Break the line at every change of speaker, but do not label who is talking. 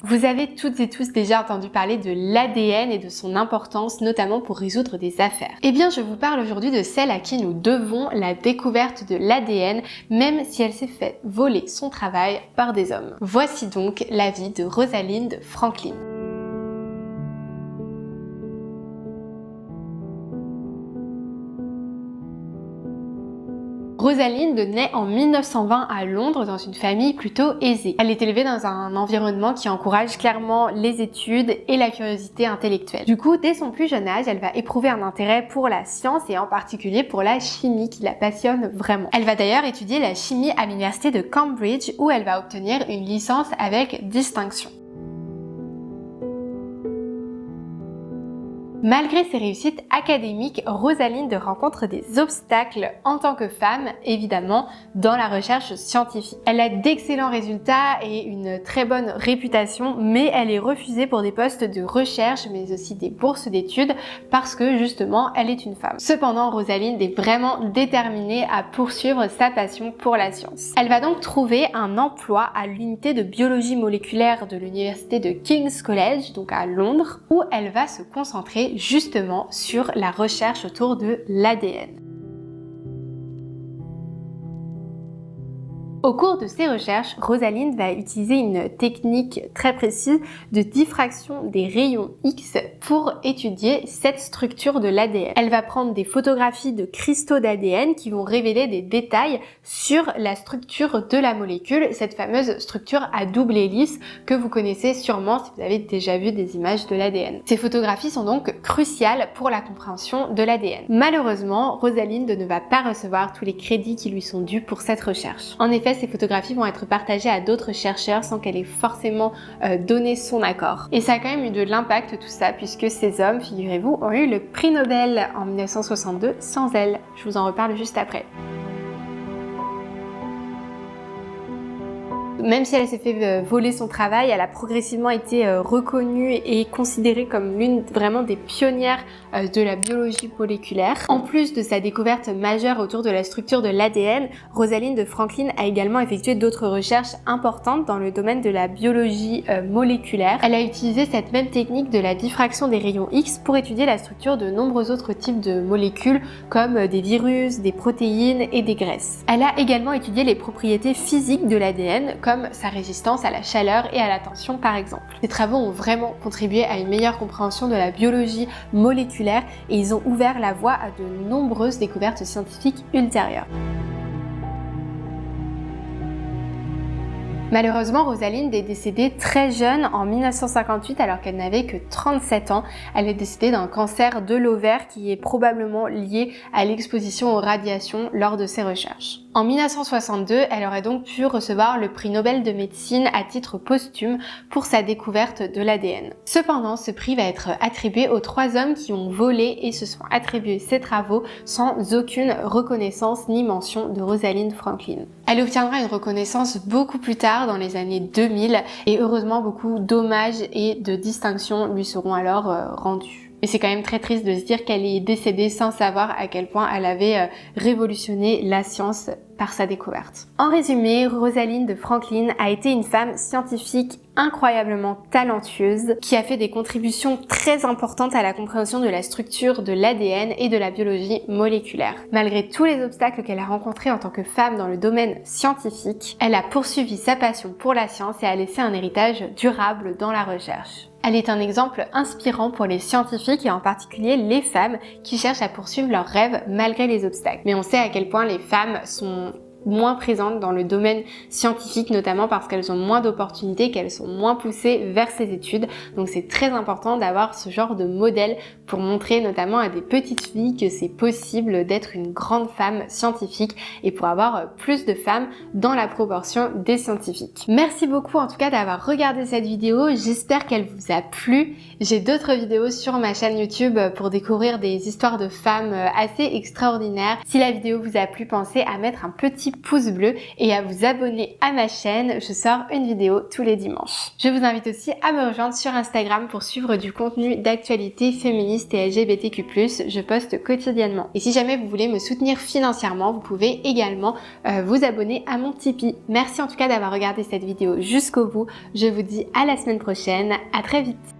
Vous avez toutes et tous déjà entendu parler de l'ADN et de son importance, notamment pour résoudre des affaires. Eh bien, je vous parle aujourd'hui de celle à qui nous devons la découverte de l'ADN, même si elle s'est fait voler son travail par des hommes. Voici donc la vie de Rosalind Franklin. Rosalind naît en 1920 à Londres dans une famille plutôt aisée. Elle est élevée dans un environnement qui encourage clairement les études et la curiosité intellectuelle. Du coup, dès son plus jeune âge, elle va éprouver un intérêt pour la science et en particulier pour la chimie qui la passionne vraiment. Elle va d'ailleurs étudier la chimie à l'université de Cambridge où elle va obtenir une licence avec distinction. Malgré ses réussites académiques, Rosalind rencontre des obstacles en tant que femme, évidemment, dans la recherche scientifique. Elle a d'excellents résultats et une très bonne réputation, mais elle est refusée pour des postes de recherche, mais aussi des bourses d'études, parce que justement, elle est une femme. Cependant, Rosalind est vraiment déterminée à poursuivre sa passion pour la science. Elle va donc trouver un emploi à l'unité de biologie moléculaire de l'université de King's College, donc à Londres, où elle va se concentrer justement sur la recherche autour de l'ADN. Au cours de ses recherches, Rosalind va utiliser une technique très précise de diffraction des rayons X pour étudier cette structure de l'ADN. Elle va prendre des photographies de cristaux d'ADN qui vont révéler des détails sur la structure de la molécule, cette fameuse structure à double hélice que vous connaissez sûrement si vous avez déjà vu des images de l'ADN. Ces photographies sont donc cruciales pour la compréhension de l'ADN. Malheureusement, Rosalind ne va pas recevoir tous les crédits qui lui sont dus pour cette recherche. En effet, ces photographies vont être partagées à d'autres chercheurs sans qu'elle ait forcément donné son accord. Et ça a quand même eu de l'impact tout ça puisque ces hommes, figurez-vous, ont eu le prix Nobel en 1962 sans elle. Je vous en reparle juste après. Même si elle s'est fait voler son travail, elle a progressivement été reconnue et considérée comme l'une vraiment des pionnières de la biologie moléculaire. En plus de sa découverte majeure autour de la structure de l'ADN, Rosalind Franklin a également effectué d'autres recherches importantes dans le domaine de la biologie moléculaire. Elle a utilisé cette même technique de la diffraction des rayons X pour étudier la structure de nombreux autres types de molécules comme des virus, des protéines et des graisses. Elle a également étudié les propriétés physiques de l'ADN comme sa résistance à la chaleur et à la tension par exemple. Ces travaux ont vraiment contribué à une meilleure compréhension de la biologie moléculaire et ils ont ouvert la voie à de nombreuses découvertes scientifiques ultérieures. Malheureusement, Rosalind est décédée très jeune en 1958 alors qu'elle n'avait que 37 ans. Elle est décédée d'un cancer de l'ovaire qui est probablement lié à l'exposition aux radiations lors de ses recherches. En 1962, elle aurait donc pu recevoir le prix Nobel de médecine à titre posthume pour sa découverte de l'ADN. Cependant, ce prix va être attribué aux 3 hommes qui ont volé et se sont attribués ces travaux sans aucune reconnaissance ni mention de Rosalind Franklin. Elle obtiendra une reconnaissance beaucoup plus tard dans les années 2000 et heureusement beaucoup d'hommages et de distinctions lui seront alors rendus. Mais c'est quand même très triste de se dire qu'elle est décédée sans savoir à quel point elle avait révolutionné la science par sa découverte. En résumé, Rosalind Franklin a été une femme scientifique incroyablement talentueuse qui a fait des contributions très importantes à la compréhension de la structure de l'ADN et de la biologie moléculaire. Malgré tous les obstacles qu'elle a rencontrés en tant que femme dans le domaine scientifique, elle a poursuivi sa passion pour la science et a laissé un héritage durable dans la recherche. Elle est un exemple inspirant pour les scientifiques et en particulier les femmes qui cherchent à poursuivre leurs rêves malgré les obstacles. Mais on sait à quel point les femmes sont moins présentes dans le domaine scientifique, notamment parce qu'elles ont moins d'opportunités, qu'elles sont moins poussées vers ces études. Donc c'est très important d'avoir ce genre de modèle pour montrer notamment à des petites filles que c'est possible d'être une grande femme scientifique et pour avoir plus de femmes dans la proportion des scientifiques. Merci beaucoup en tout cas d'avoir regardé cette vidéo, j'espère qu'elle vous a plu. J'ai d'autres vidéos sur ma chaîne YouTube pour découvrir des histoires de femmes assez extraordinaires. Si la vidéo vous a plu, pensez à mettre un petit petit pouce bleu et à vous abonner à ma chaîne. Je sors une vidéo tous les dimanches. Je vous invite aussi à me rejoindre sur Instagram pour suivre du contenu d'actualité féministe et LGBTQ+. Je poste quotidiennement. Et si jamais vous voulez me soutenir financièrement, vous pouvez également vous abonner à mon Tipeee. Merci en tout cas d'avoir regardé cette vidéo jusqu'au bout. Je vous dis à la semaine prochaine. À très vite.